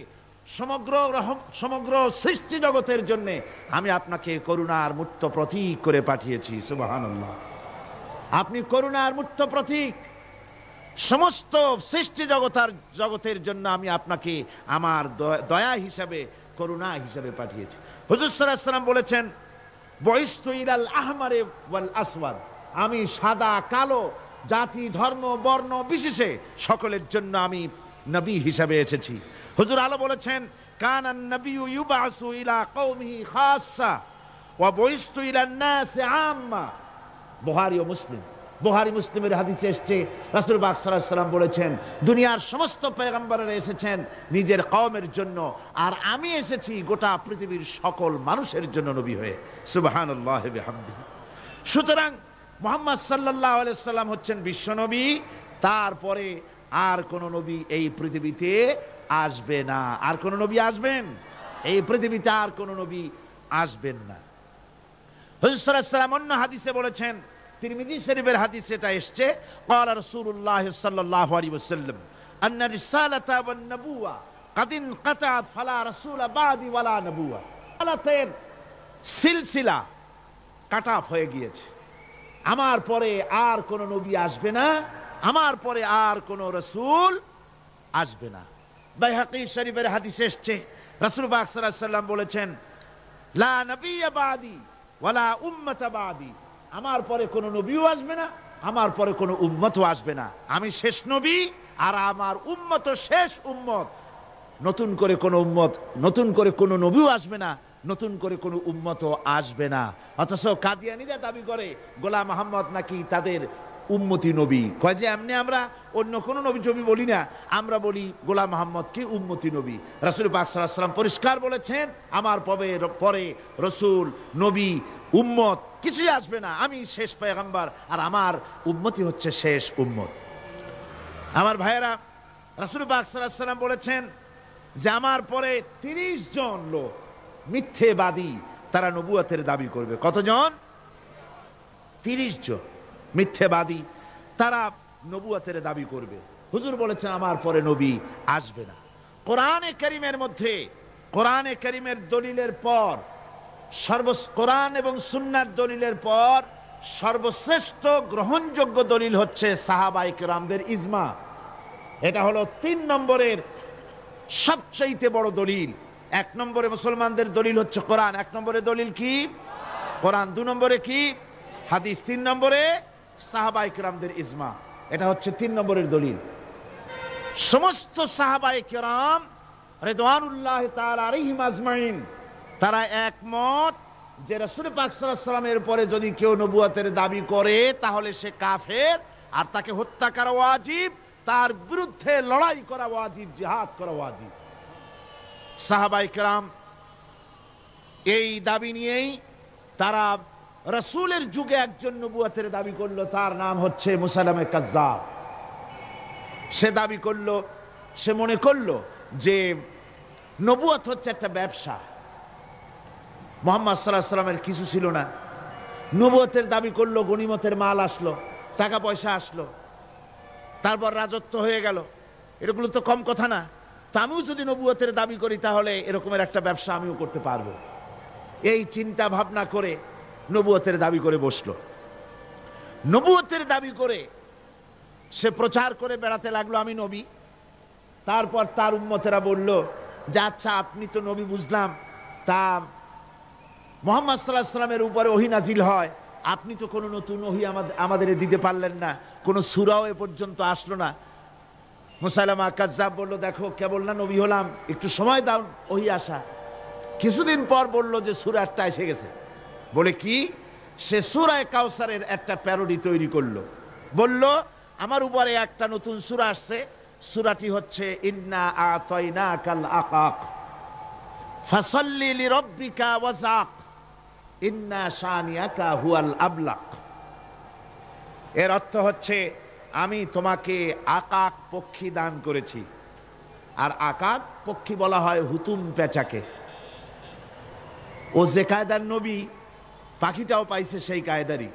সমগ্র সৃষ্টি জগতের জন্য আমি আপনাকে করুণার মূর্ত প্রতীক করে পাঠিয়েছি। সুবহানাল্লাহ। আপনি করুণার মূর্ত প্রতীক। সমস্ত সৃষ্টি জগতের জন্য আমি আপনাকে আমার দয়া হিসাবে, করুণা হিসাবে পাঠিয়েছি। হুজুর সাল্লাল্লাহু আলাইহি ওয়াসাল্লাম বলেছেন, বুইসতু ইলাল আহমারি ওয়াল আসওয়াদ, আমি সাদা কালো, জাতি ধর্ম বর্ণ বিশেষে সকলের জন্য আমি নবী হিসাবে এসেছি। হুজুর আলো বলেছেন, কানান নবিয়্যু ইউবাসু ইলা কওমিহি খাসসা ওয়া বুইসতু ইলান নাসি আম্মা। বুখারী ও মুসলিম। বুখারী মুসলিমের হাদিসে এসেছে, রাসূল পাক সাল্লাল্লাহু আলাইহি ওয়াসাল্লাম বলেছেন, দুনিয়ার সমস্ত পয়গম্বররা এসেছেন নিজের কওমের জন্য, আর আমি এসেছি গোটা পৃথিবীর সকল মানুষের জন্য নবী হয়ে। সুবহানাল্লাহি ওয়া বিহামদিহি। সুতরাং মুহাম্মদ সাল্লাল্লাহু আলাইহি ওয়াসাল্লাম হচ্ছেন বিশ্ব নবী। তারপরে আর কোন নবী এই পৃথিবীতে আসবে না। আর কোন নবী আসবেন? এই পৃথিবীতে আর কোন নবী আসবেন না। হুজুর সাল্লাল্লাহু আলাইহি ওয়াসাল্লাম অন্য হাদিসে বলেছেন, তিরমিজি শরীফের হাদিসে এটা এসেছে, ক্বালা রাসূলুল্লাহ সাল্লাল্লাহু আলাইহি ওয়াসাল্লাম আন্না রিসালাতা ওয়ান নবুওয়া কাদ ইনকাতাত ফালা রাসূলা বাদি ওয়ালা নবুওয়া। রিসালাতের সিলসিলা কাট অফ হয়ে গিয়েছে। আমার পরে আর কোন নবী আসবে না, আমার পরে আর কোন রাসূল আসবে না। বাইহাকী শরীফের হাদিসে এসেছে, রাসূল পাক সাল্লাল্লাহু আলাইহি ওয়াসাল্লাম বলেছেন, লা নবিয়্যা বাদি ওয়ালা উম্মাতা বাদি, আমার পরে কোন নবীও আসবে না, আমার পরে কোন উম্মতও আসবে না। আমি শেষ নবী আর আমার উম্মত শেষ উম্মত। নতুন করে কোন উম্মত, নতুন করে কোন নবীও আসবে না, নতুন করে কোন উম্মতও আসবে না। অথচ কাদিয়ানীরা দাবি করে গোলাম মুহাম্মদ নাকি তাদের উম্মতি নবী। কয় যে এমনি আমরা অন্য কোন নবী টবি বলি না, আমরা বলি গোলাম মুহাম্মদকে উম্মতি নবী। রাসূল পাক সাল্লাল্লাহু আলাইহি ওয়াসাল্লাম পরিষ্কার বলেছেন, আমার পরে রাসূল, নবী, উম্মত কিছুই আসবে না। আমি শেষ পয়গম্বর আর আমার উম্মতি হচ্ছে শেষ উম্মত। আমার ভাইয়েরা, রাসূল পাক সাল্লাল্লাহু আলাইহি ওয়াসাল্লাম বলেছেন যে আমার পরে 30 জন লোক মিথ্যেবাদী, তারা নবুয়তের দাবি করবে। কতজন? 30 জন মিথ্যেবাদী। তারা নবুয়তের দাবি করবে। হুজুর বলেছেন আমার পরে নবী আসবে না। কোরআনে কারীমের মধ্যে, কোরআনে কারীমের দলিলের পর কোরআন এবং সুন্নাহর দলিলের পর সর্বশ্রেষ্ঠ গ্রহণযোগ্য দলিল হচ্ছে সাহাবায়ে কেরামদের ইজমা। এটা হলো 3 নম্বরের সবচেয়ে বড় দলিল। 1 নম্বরে মুসলমানদের দলিল হচ্ছে কোরআন। 1 নম্বরে দলিল কি? কোরআন। 2 নম্বরে কি? হাদিস। 3 নম্বরে সাহাবায়ে কেরামদের ইজমা। এটা হচ্ছে 3 নম্বরের দলিল। সমস্ত সাহাবায়ে কেরাম রিদওয়ানুল্লাহি তাআলা আলাইহিম আজমাইন তারা একমত যে রাসূল পাক সাল্লাল্লাহু আলাইহি ওয়াসাল্লামের পরে যদি কেউ নবুয়তের দাবি করে তাহলে সে কাফের, আর তাকে হত্যা করা ওয়াজিব, তার বিরুদ্ধে লড়াই করা ওয়াজিব, জিহাদ করা ওয়াজিব। সাহাবায়ে কেরাম এই দাবি নিয়েই তারা রাসূলের যুগে একজন নবুয়তের দাবি করলো, তার নাম হচ্ছে মুসাইলামা কাজ্জাব। সে দাবি করলো, সে মনে করলো যে নবুয়ত হচ্ছে একটা ব্যবসা। মুহাম্মদ সাল্লাল্লাহু আলাইহি ওয়াসাল্লামের কিছু ছিল না, নবুয়তের দাবি করলো, গনিমতের মাল আসলো, টাকা পয়সা আসলো, তারপর রাজত্ব হয়ে গেল। এগুলো তো কম কথা না। তো আমিও যদি নবুয়তের দাবি করি তাহলে এরকমের একটা ব্যবসা আমিও করতে পারবো। এই চিন্তা ভাবনা করে নবুয়তের দাবি করে বসলো। নবুয়তের দাবি করে সে প্রচার করে বেড়াতে লাগলো আমি নবী। তারপর তার উম্মতেরা বলল যে আচ্ছা আপনি তো নবী বুঝলাম, তা মুহাম্মদ সাল্লাল্লাহু আলাইহি ওয়াসাল্লামের উপরে ওহী নাজিল হয়, আপনি তো কোনো নতুন ওহী আমাদের দিতে পারলেন না, কোনো সূরাও এ পর্যন্ত আসলো না। মুসাইলামা কাজ্জাব বলল দেখো কেবল না নবী হলাম, একটু সময় দাও ওহী আসা। কিছুদিন পর বলল যে সূরা একটা এসে গেছে। বলে কি? সে সূরা কাউসারের একটা প্যারোডি তৈরি করলো। বলল আমার উপরে একটা নতুন সূরা আসছে, সূরাটি হচ্ছে ইন্না আতাইনাকাল আকাক ফাসাল্লি লিরাব্বিকা ওয়াজাক ইন্না শানিয়াকা হুয়াল আবলাক। এর অর্থ হচ্ছে আমি তোমাকে আকাক পক্ষী দান করেছি। আর আকাক পক্ষী বলা হয় হুতুম পেঁচাকে। ও যে কায়দার নবী, পাখিটাও পাইছে সেই কায়দারই।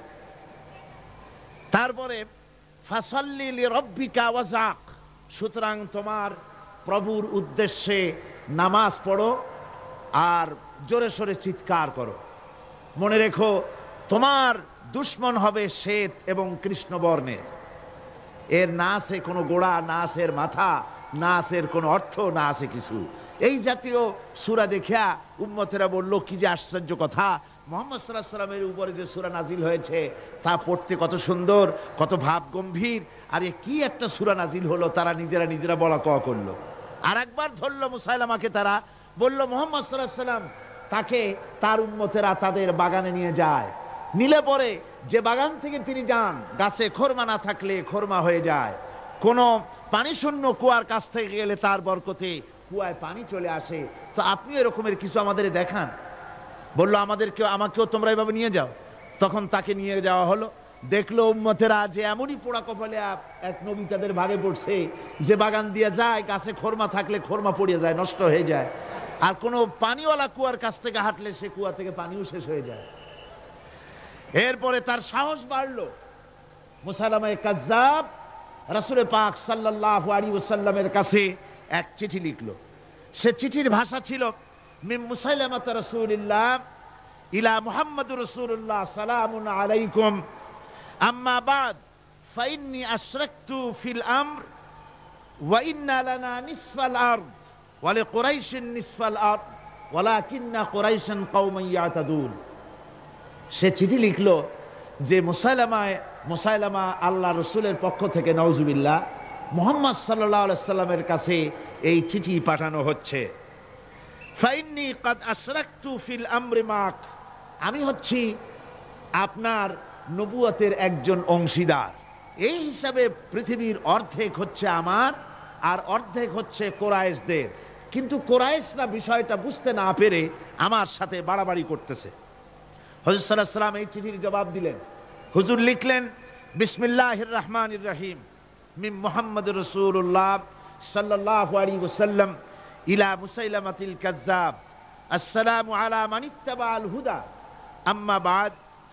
তারপরে ফাসাল্লি লিরাব্বিকা ওয়াজাক, সুতরাং তোমার প্রভুর উদ্দেশ্যে নামাজ পড়ো আর জোরে সোরে চিৎকার করো। মনে রেখো তোমার দুশমন হবে শ্বেত এবং কৃষ্ণ বর্ণের। এর না আছে কোনো গোড়া, না আছে এর মাথা, না আছে এর কোনো অর্থ, না আছে কিছু। এই জাতীয় সূরা দেখিয়া উম্মতেরা বলল কি যে আশ্চর্য কথা, মুহাম্মদ সাল্লাল্লাহু আলাইহি ওয়াসাল্লামের উপরে যে সূরা নাজিল হয়েছে তা পড়তে কত সুন্দর, কত ভাব গম্ভীর, আর এ কি একটা সূরা নাজিল হলো। তারা নিজেরা বলা কওয়া করলো। আর একবার ধরলো মুসাইলামাকে, তারা বলল মুহাম্মদ সাল্লাল্লাহু আলাইহি ওয়াসাল্লাম তাকে তার উম্মতেরা তাদের বাগানে নিয়ে যায়। নিলে পরে যে বাগান থেকে তিনি যান, গাছে খরমা না থাকলে খরমা হয়ে যায়। কোনো পানি শূন্য কুয়ার কাছ থেকে গেলে তার বরকতে কুয়ায় পানি চলে আসে। তো আপনি এরকমের কিছু আমাদের দেখান। বলল আমাকেও তোমরা এভাবে নিয়ে যাও। তখন তাকে নিয়ে যাওয়া হলো। দেখলো উম্মতেরা যে এমনই পোড়া কপালে এক নবী তাদের ভাগে পড়ছে, যে বাগান দিয়ে যায়, গাছে খরমা থাকলে খরমা পড়িয়ে যায়, নষ্ট হয়ে যায়। আর কোনো পানিওয়ালা কুয়ার কাছ থেকে হাঁটলে সে কুয়া থেকে পানিও শেষ হয়ে যায়। এরপরে তার সাহস বাড়লো। মুসাইলামা কাজ্জাব রাসূল পাক সাল্লাল্লাহু আলাইহি ওয়াসাল্লামের কাছে এক চিঠি লিখলো। সে চিঠির ভাষা ছিল মিন মুসাইলামা রাসূলিল্লাহ ইলা মুহাম্মাদুর রাসূলুল্লাহ সালামুন আলাইকুম আম্মা বাদ ফাইন্নী আশরাকতু ফিল আমর ওয়া ইন্না লানা নিসফাল আরদ ওয়া লিকুরাইশিন নিসফাল আরদ ওয়ালাকিন্না কুরাইশান কওমান ইয়াতাদুন। সে চিঠি লিখলো যে মুসাইলামা আল্লাহ রসুলের পক্ষ থেকে নাউজুবিল্লাহ মুহাম্মদ সাল্লাল্লাহু আলাইহি ওয়াসাল্লামের কাছে এই চিঠি পাঠানো হচ্ছে। ফাইন্নী কাদ আশরাকতু ফিল আমরি মাক, আমি হচ্ছি আপনার নবুয়তের একজন অংশীদার। এই হিসাবে পৃথিবীর অর্ধেক হচ্ছে আমার আর অর্ধেক হচ্ছে কোরাইশদের। কিন্তু কোরাইশরা বিষয়টা বুঝতে না পেরে আমার সাথে বাড়াবাড়ি করতেছে। হুজুর সাল্লাল্লাহু আলাইহি ওয়াসাল্লাম এই চিঠির জবাব দিলেন। হুজুর লিখলেন বিসমিল্লাহির রহমানির রহিম মিন মুহাম্মাদুর রাসূলুল্লাহ সাল্লাল্লাহু আলাইহি ওয়াসাল্লাম ইলা মুসাইলামাতিল কাজ্জাব আসসালামু আলা মান ইত্তাবাআল হুদা আম্মা বাদ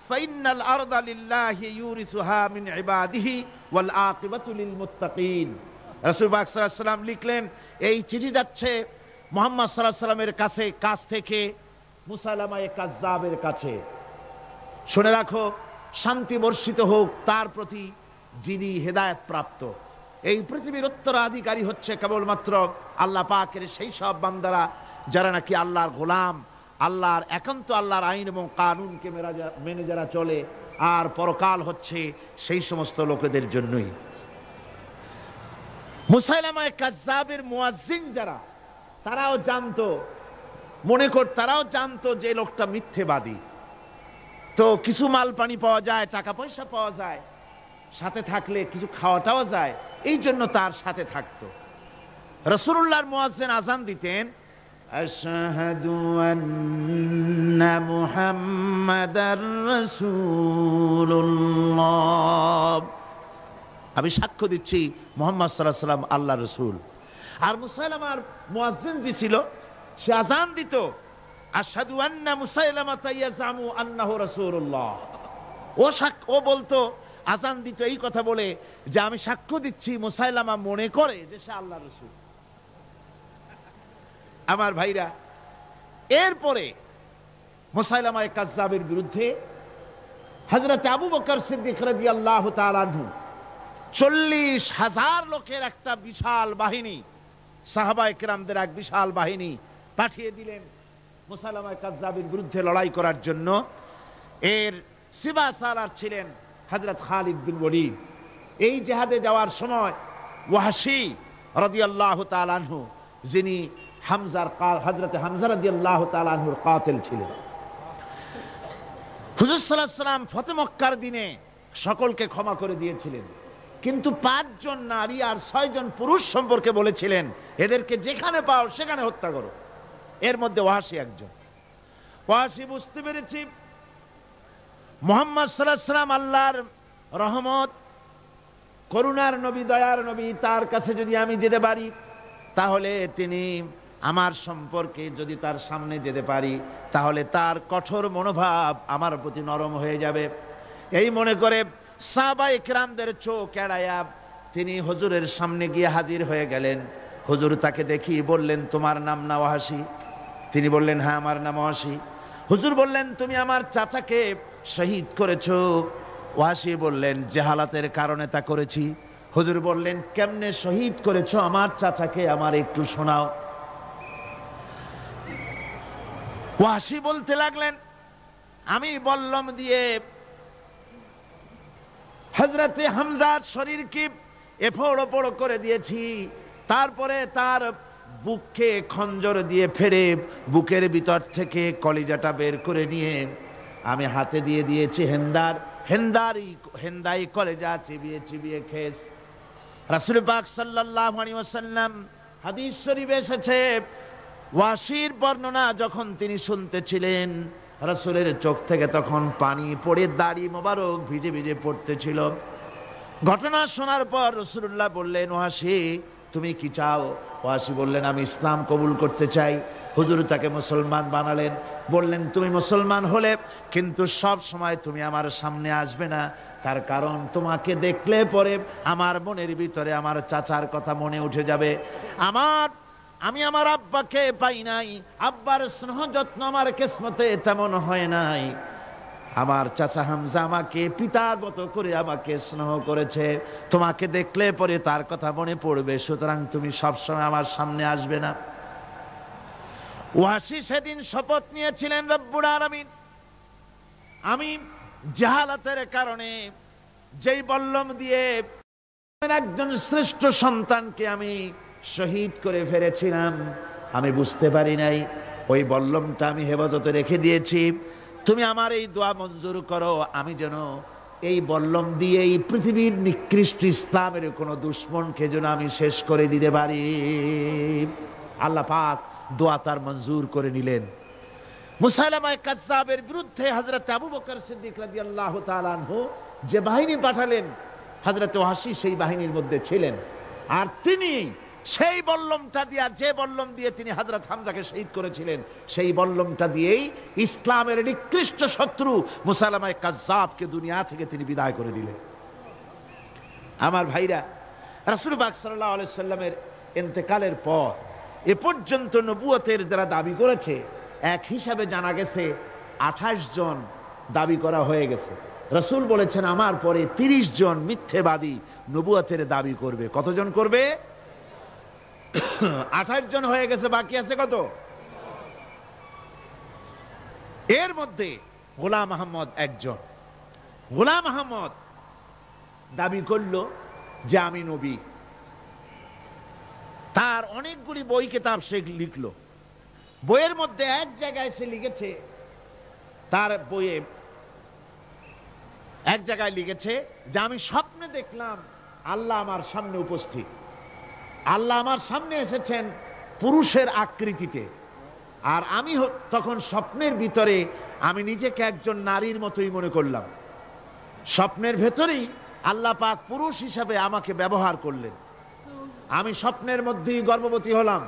ফাইন্নাল আরদা লিল্লাহি ইউরিসুহা মিন ইবাদিহি ওয়াল আকিবাতু লিল মুত্তাকিন। রাসূল পাক সাল্লাল্লাহু আলাইহি ওয়াসাল্লাম লিখলেন, এই চিঠি যাচ্ছে মুহাম্মদ সাল্লাল্লাহু আলাইহি ওয়াসাল্লামের কাছ থেকে মুসাইলামা কাযযাবের কাছে। শুনে রাখো, শান্তি বর্ষিত হোক তার প্রতি যিনি হেদায়েত প্রাপ্ত। এই পৃথিবীর উত্তরাধিকারী হচ্ছে কেবলমাত্র আল্লাহ পাকের সেই সব বান্দারা যারা নাকি আল্লাহর গোলাম, আল্লাহর একান্ত আল্লাহর আইন এবং কানুনকে মেনে যারা চলে। আর পরকাল হচ্ছে সেই সমস্ত লোকেদের জন্যই। মুসাইলামা কাযযাবের মুয়াজ্জিন যারা, তারাও জানতো, তারাও জানতো যে লোকটা মিথ্যেবাদী। তো কিছু মাল পানি পাওয়া যায়, টাকা পয়সা পাওয়া যায়, সাথে থাকলে কিছু খাওয়াটাও যায়, এই জন্য তার সাথে থাকতো। রাসূলুল্লাহর মুয়াজ্জিন আযান দিতেন, আশহাদু আন্না মুহাম্মাদার রাসূলুল্লাহ, আমি সাক্ষ্য দিচ্ছি মুহাম্মদ সাল্লাল্লাহু আলাইহি ওয়াসাল্লাম আল্লাহর রাসূল। আর মুসাইলামার মুয়াজ্জিন যে ছিল, সে আযান দিত, আশহাদু আন্না মুসাইলামা ইয়াজামু আন্নাহু রাসূলুল্লাহ। ও বলতো, আযান দিত এই কথা বলে যে আমি সাক্ষ্য দিচ্ছি মুসাইলামা মনে করে যে সে আল্লাহর রাসূল। আমার ভাইরা, এরপরে মুসাইলামা কাযযাবের বিরুদ্ধে হযরত আবু বকর সিদ্দিক রাদিয়াল্লাহু তাআলা আনহু 40,000 লোকের একটা বিশাল বাহিনী, সাহাবায়ে কেরামদের এক বিশাল বাহিনী পাঠিয়ে দিলেন মুসাইলামা কাযযাবের বিরুদ্ধে লড়াই করার জন্য। এর সিবাসালার ছিলেন হযরত খালিদ বিন ওয়ালিদ। এই জিহাদে যাওয়ার সময় ওয়াহশী রাদিয়াল্লাহু তাআলা আনহু, যিনি হযরত হামজা রাদিয়াল্লাহু তাআলা আনহুর কাতিল ছিলেন। হুজুর সাল্লাল্লাহু আলাইহি ওয়াসাল্লাম ফতহ মক্কার দিনে সকলকে ক্ষমা করে দিয়েছিলেন, কিন্তু 5 জন নারী আর 6 জন পুরুষ সম্পর্কে বলেছিলেন এদেরকে যেখানে পাও সেখানে হত্যা করো। এর মধ্যে ওয়াহশী একজন। ওয়াহশী বুঝতে পেরেছি মুহাম্মদ সাল্লাল্লাহু আলাইহি ওয়াসাল্লাম আল্লাহর রহমত, করুণার নবী, দয়ার নবী, তার কাছে যদি আমি যেতে পারি তাহলে তিনি আমার সম্পর্কে, যদি তার সামনে যেতে পারি তাহলে তার কঠোর মনোভাব আমার প্রতি নরম হয়ে যাবে। এই মনে করে সাহাবায়ে কেরামদের চোখ এড়ায়া তিনি হুজুরের সামনে গিয়ে হাজির হয়ে গেলেন। হুজুর তাকে দেখি বললেন, তোমার নাম না ওয়াহশী? তিনি বললেন, হ্যাঁ আমার নাম ওয়াহশী। হুজুর বললেন, তুমি আমার চাচাকে শহীদ করেছো? ওয়াহশী বললেন, জাহালাতের কারণে তা করেছি। হুজুর বললেন, কেমনে শহীদ করেছো আমার চাচাকে, আমার একটু শোনাও। ওয়াহশী বলতে লাগলেন, আমি বল্লম দিয়ে হযরতে হামজার শরীরকে এফোড় ওপড় করে দিয়েছি, তারপরে তার বুককে খঞ্জর দিয়ে ফেড়ে বুকের ভিতর থেকে কলিজাটা বের করে নিয়ে আমি হাতে দিয়ে দিয়েছি হেন্দাই কলেজা চিবিয়ে চিবিয়ে খেস। রাসূল পাক সাল্লাল্লাহু আলাইহি ওয়াসাল্লাম, হাদিস শরীফে এসেছে, ওয়াহশীর বর্ণনা যখন তিনি শুনতেছিলেন, রাসূলের চোখ থেকে তখন পানি পড়ে দাড়ি মোবারক ভিজে ভিজে পড়তেছিল। ঘটনা শোনার পর রাসূলুল্লাহ বললেন, ওয়াহশী তুমি কি চাও? ওয়াহশী বললেন, আমি ইসলাম কবুল করতে চাই। হুজুর তাকে মুসলমান বানালেন। বললেন, তুমি মুসলমান হলে কিন্তু সব সময় তুমি আমার সামনে আসবে না, তার কারণ তোমাকে দেখলে পরে আমার মনের ভিতরে আমার চাচার কথা মনে উঠে যাবে। আমি আমার আব্বাকে পাই নাই, আব্বার স্নেহ যত্ন আমার কিসমতে তেমন হয় নাই। আমার চাচা হামজা আমাকে পিতার মতো করে আমাকে স্নেহ করেছে, তোমাকে দেখলে পরে তার কথা মনে পড়বে, সুতরাং তুমি সবসময় আমার সামনে আসবে না। ওয়াহশী সেদিন শপথ নিয়েছিলেন, রব্বুল আলামিন, আমি জাহালাতের কারণে যেই বল্লম দিয়ে একজন শ্রেষ্ঠ সন্তানকে আমি শহীদ করে ফেলেছিলাম, আমি বুঝতে পারি নাই, ওই বল্লমটা আমি হেফাজতে রেখে দিয়েছি। তুমি আমার এই দোয়া মঞ্জুর করো, আমি যেন এই বল্লম দিয়ে এই পৃথিবীর নিকৃষ্ট ইসলামের কোন দুশমনকে যেন আমি শেষ করে দিতে পারি। আল্লাহ পাক দোয়া তার মঞ্জুর করে নিলেন। মুসাইলামা কাযযাবের বিরুদ্ধে হযরত আবু বকর সিদ্দিক রাদিয়াল্লাহু তাআলা আনহু যে বাহিনী পাঠালেন, হযরত ওয়াহশী সেই বাহিনীর মধ্যে ছিলেন। আর তিনি সেই বল্লমটা দিয়া, যে বল্লম দিয়ে তিনি হযরত হামজাকে শহীদ করেছিলেন, সেই বল্লমটা দিয়েই ইসলামের নিকৃষ্ট শত্রু মুসাইলামায়ে কাজ্জাবকে দুনিয়া থেকে তিনি বিদায় করে দিলেন। আমার ভাইরা, রাসূল পাক সাল্লাল্লাহু আলাইহি সাল্লামের ইন্তেকালের পর এ পর্যন্ত নবুয়তের যারা দাবি করেছে, এক হিসাবে জানা গেছে 28 জন দাবি করা হয়ে গেছে। রাসূল বলেছেন আমার পরে 30 জন মিথ্যেবাদী নবুয়তের দাবি করবে। কতজন করবে? 28 জন হয়ে গেছে, বাকি আছে কত? এর মধ্যে গোলাম আহমদ একজন। গোলাম আহমদ দাবি করলো যে আমি নবী। তার অনেকগুলি বই কিতাব সে লিখলো। বইয়ের মধ্যে এক জায়গায় সে লিখেছে, তার বইয়ে এক জায়গায় লিখেছে যে আমি স্বপ্নে দেখলাম আল্লাহ আমার সামনে উপস্থিত। আল্লাহ আমার সামনে এসেছেন পুরুষের আকৃতিতে, আর আমি তখন স্বপ্নের ভিতরে আমি নিজেকে একজন নারীর মতোই মনে করলাম। স্বপ্নের ভেতরেই আল্লাহ পাক পুরুষ হিসাবে আমাকে ব্যবহার করলেন। আমি স্বপ্নের মধ্যেই গর্ভবতী হলাম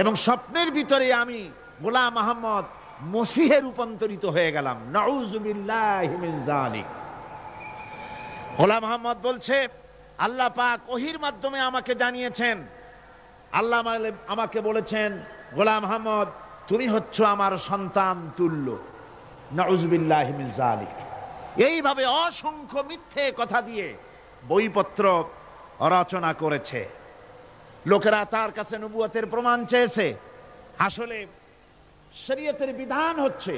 এবং স্বপ্নের ভিতরে আমি গোলাম আহমদ মসিহে রূপান্তরিত হয়ে গেলাম। নাউযু বিল্লাহি মিন যালিক। গোলাম আহমদ বলছে আল্লাহ পাক ওহীর মাধ্যমে আমাকে জানিয়েছেন, আল্লাহ আমাকে বলেছেন গোলাম আহমদ তুমি হচ্ছ আমার সন্তান তুল্য। নাউযু বিল্লাহি মিন যালিক। এইভাবে অসংখ্য মিথ্যে কথা দিয়ে বইপত্র রচনা করেছে। লোকেরা তার কাছে নবুয়তের প্রমাণ চেয়েছে। আসলে শরীয়তের বিধান হচ্ছে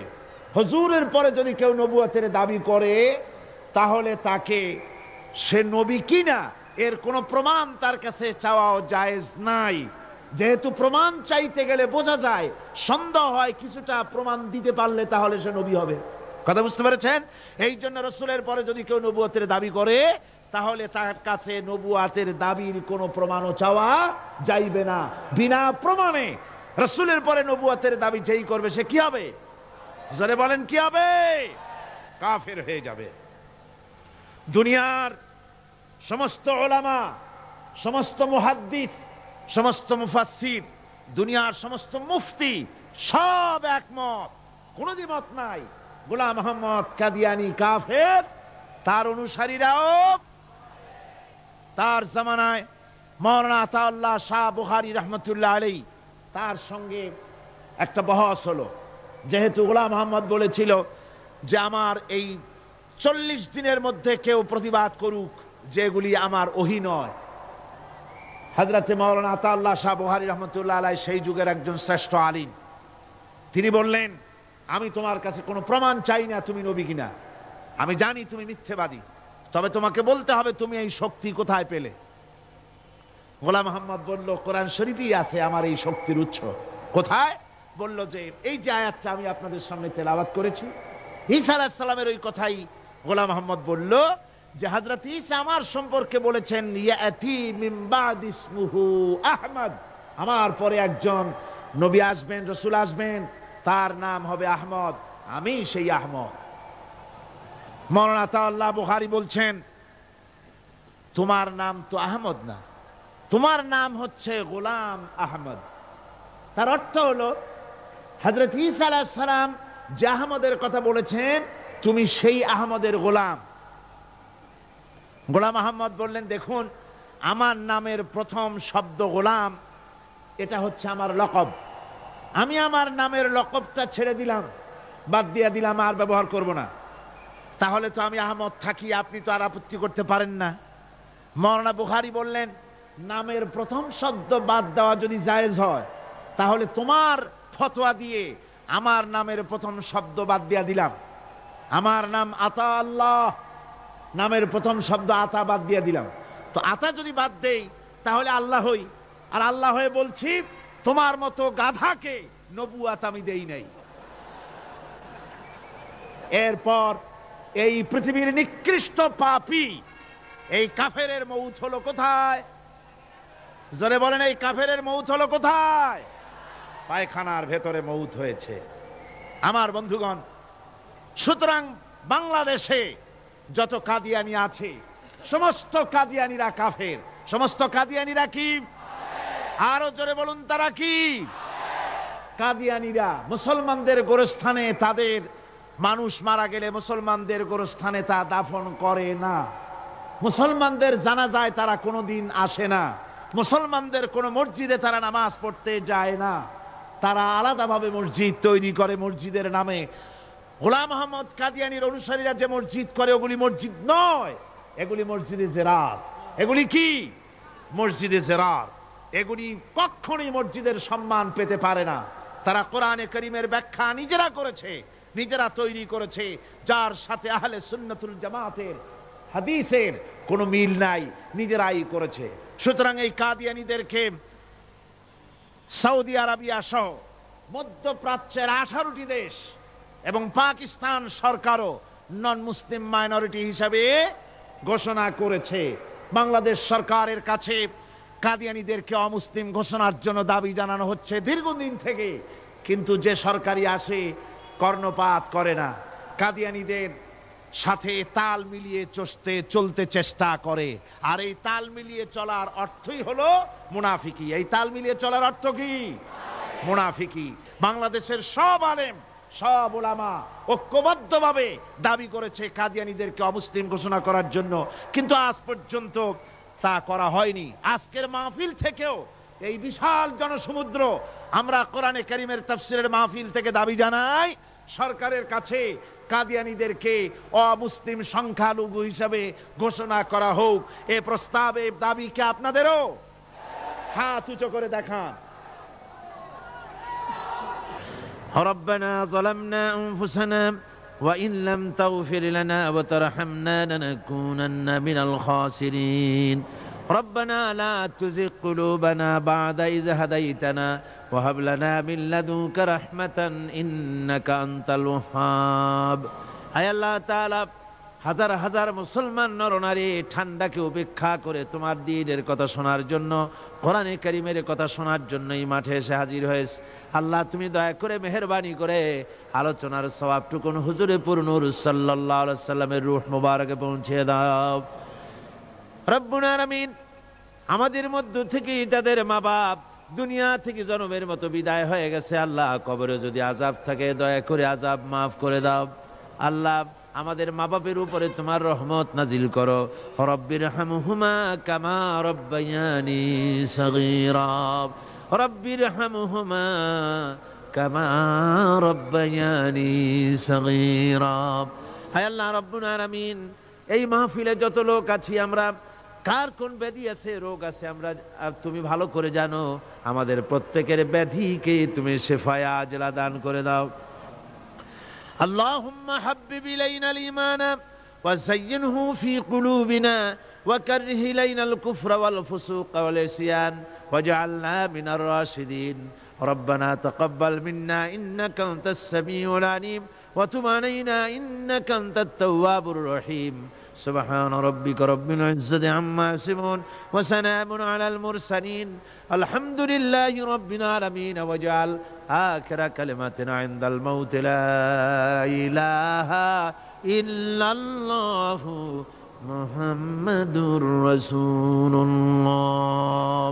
হুজুরের পরে যদি কেউ নবুয়তের দাবি করে তাহলে তাকে সে নবী কিনা এর কোনো প্রমাণ তার কাছে চাওয়াও জায়েজ নাই। যেহেতু প্রমাণ চাইতে গেলে বোঝা যায়, সন্দেহ হয় কিছুটা, প্রমাণ দিতে পারলে তাহলে সে নবী হবে। কথা বুঝতে পেরেছেন? এই জন্য রাসূলের পরে যদি কেউ নবুয়তের দাবি করে তাহলে তার কাছে নবুয়তের দাবির কোনো প্রমাণও চাওয়া যাইবে না। বিনা প্রমাণে রাসূলের পরে নবুয়তের দাবি যেই করবে সে কি হবে? জোরে বলেন কি হবে? কাফের হয়ে যাবে। দুনিয়ার সমস্ত উলামা, সমস্ত মুহাদ্দিস, সমস্ত মুফাসসির, দুনিয়ার সমস্ত মুফতি সব একমত, কোনো দ্বিমত নাই গোলাম আহমদ কাদিয়ানী কাফের। তার অনুসারীরাও তার জামানায় মাওলানা আতাউল্লাহ শাহ বুখারী রাহমাতুল্লাহ আলাইহি তার সঙ্গে একটা বহস হলো। যেহেতু গোলাম আহমদ বলেছিল যে আমার এই 40 দিনের মধ্যে কেউ প্রতিবাদ করুক যেগুলি আমার ওহী নয়। হযরতে মাওলানা আতাউল্লাহ শাহ বুখারী রাহমাতুল্লাহ আলাইহি সেই যুগের একজন শ্রেষ্ঠ আলিম। তিনি বললেন আমি তোমার কাছে কোনো প্রমাণ চাই না তুমি নবী কিনা। আমি জানি তুমি মিথ্যেবাদী, তবে তোমাকে বলতে হবে তুমি এই শক্তি কোথায় পেলে। গোলাম আহমদ বলল কোরআন শরীফেই আছে আমার এই শক্তির উৎস। কোথায়? বলল যে এই যে আয়াতটা আমি আপনাদের সামনে তেলাওয়াত করেছি, ঈসা আলাইহিস সালামের ওই কথাই গোলাম আহমদ বলল যে হযরত ঈসা আমার সম্পর্কে বলেছেন ইয়াতি মিন বাদি ইসমুহু আহমদ, আমার পরে একজন নবী আসবেন, রাসূল আসবেন, তার নাম হবে আহমদ, আমি সেই আহমদ। মাওলানা আতাউল্লাহ বুখারী বলছেন তোমার নাম তো আহমদ না, তোমার নাম হচ্ছে গোলাম আহমদ। তার অর্থ হলো হযরত ঈসা আলাইহিস সালাম যে আহমদের কথা বলেছেন তুমি সেই আহমদের গোলাম। গোলাম আহমদ বললেন দেখুন আমার নামের প্রথম শব্দ গোলাম, এটা হচ্ছে আমার লকব। আমি আমার নামের লকবটা ছেড়ে দিলাম, বাদ দিয়ে দিলাম, আর ব্যবহার করব না। তাহলে তো আমি আহমদ থাকি, আপনি তো আর আপত্তি করতে পারেন না। মাওলানা বুখারী বললেন নামের প্রথম শব্দ বাদ দেওয়া যদি জায়েজ হয় তাহলে তোমার ফতোয়া দিয়ে আমার নামের প্রথম শব্দ বাদ দিয়ে দিলাম। আমার নাম আতা আল্লাহ, নামের প্রথম শব্দ আতা বাদ দিয়ে দিলাম। তো আতা যদি বাদ দেই তাহলে আল্লাহ হই, আর আল্লাহ হয়ে বলছি তোমার মতো গাধাকে নবুয়াত আমি দেই নাই। এরপর এই পৃথিবীর নিকৃষ্ট পাপী এই কাফেরের মৌত হলো কোথায়? জোরে বলেন এই কাফেরের মৌত হলো কোথায়? পায়খানার ভেতরে মৌত হয়েছে। আমার বন্ধুগণ, সুতরাং বাংলাদেশে যত কাদিয়ানি আছে সমস্ত কাদিয়ানিরা কাফের। সমস্ত কাদিয়ানিরা কি? আরো জোরে বলুন, তারা কি? কাদিয়ানীরা মুসলমানদের গোরস্থানে, তাদের মানুষ মারা গেলে মুসলমানদের গোরস্থানে তা দাফন করে না। মুসলমানদের জানাজায় তারা কোনোদিন আসে না। মুসলমানদের কোন মসজিদে তারা নামাজ পড়তে যায় না। তারা আলাদাভাবে মসজিদ তৈরি করে মসজিদের নামে। গোলাম মোহাম্মদ কাদিয়ানীর অনুসারীরা যে মসজিদ করে, ওগুলি মসজিদ নয়, এগুলি মসজিদে জেরার। এগুলি কি? মসজিদে জেরার। এগুলি কখনোই মসজিদের সম্মান পেতে পারে না। তারা কোরআনে কারীমের ব্যাখ্যা নিজেরা করেছে, নিজেরা তৈরি করেছে, যার সাথে আহলে সুন্নাতুল জামাতের হাদিসের কোনো মিল নাই, নিজেরাই করেছে। সুতরাং এই কাদিয়ানীদেরকে সৌদি আরবিয়া সহ মধ্যপ্রাচ্যের 18টি দেশ এবং পাকিস্তান সরকারও নন মুসলিম মাইনরিটি হিসাবে ঘোষণা করেছে। বাংলাদেশ সরকারের কাছে কাদিয়ানীদেরকে অমুসলিম ঘোষণার জন্য দাবি জানানো হচ্ছে দীর্ঘদিন থেকে, কিন্তু যে সরকারি আসে কর্ণপাত করে না। কাদিয়ানীদের সাথে তাল মিলিয়ে চলতে চেষ্টা করে। আর এই তাল মিলিয়ে চলার অর্থই হলো মুনাফিকি। এই তাল মিলিয়ে চলার অর্থ কি? মুনাফিকি। বাংলাদেশের সব আলেম, সব উলামা ঐক্যবদ্ধভাবে দাবি করেছে কাদিয়ানীদেরকে অমুসলিম ঘোষণা করার জন্য, কিন্তু আজ পর্যন্ত তা করা হয়নি। আজকের মাহফিল থেকেও, এই বিশাল জনসমুদ্র, আমরা কোরআনে কারীমের তাফসীরের মাহফিল থেকে দাবি জানাই সরকারের কাছে কাদিয়ানীদেরকে অমুসলিম সংখ্যালঘু হিসাবে ঘোষণা করা হোক। এ প্রস্তাবে দাবি কি আপনাদেরও? হাত উঁচু করে দেখান। ربنا ظلمنا أنفسنا وإن لم تغفر لنا وترحمنا لنكونن من الخاسرين ربنا لا تزغ قلوبنا بعد إذ هديتنا وهب لنا من لدنك رحمة إنك أنت الوهاب أي الله تعالى হাজার হাজার মুসলমান নরনারী ঠান্ডাকে উপেক্ষা করে তোমার দ্বীনের কথা শোনার জন্য, কোরআনে কারীমের কথা শোনার জন্য এই মাঠে এসে হাজির হয়েছে। আল্লাহ তুমি দয়া করে মেহেরবানি করে আলোচনার সওয়াবটুকু হুজুরে পুরনূর সাল্লাল্লাহু আলাইহি সাল্লামের রূহ মুবারকে পৌঁছে দাও রব্বুল আলামিন। আমাদের মধ্য থেকে যাদের মা বাপ দুনিয়া থেকে জন্মের মতো বিদায় হয়ে গেছে, আল্লাহ কবরে যদি আযাব থাকে দয়া করে আযাব মাফ করে দাও। আল্লাহ আমাদের মা বাপের উপরে তোমার রহমত নাজিল করো। রব্বিরহামহুমা কামা রব্বায়ানি সগীরা রব্বিরহামহুমা কামা রব্বায়ানি সগীরা। হায় আল্লাহ রব্বুল আলামিন, এই মাহফিলে যত লোক আছি আমরা, কার কোন ব্যাধি আছে, রোগ আছে, আমরা তুমি ভালো করে জানো। আমাদের প্রত্যেকের ব্যাধিকে তুমি শিফায়ে আজলা দান করে দাও। اللهم حبب إلينا الإيمان وزينه في قلوبنا وكره إلينا الكفر والفسوق والعصيان واجعلنا من الراشدين ربنا تقبل منا إنك أنت السميع العليم وتب علينا إنك أنت التواب الرحيم سبحان ربك رب العزة عما يصفون وسلام على المرسلين الحمد لله رب العالمين واجعل آخر كلمتنا عند الموت لا إله إلا الله محمد رسول الله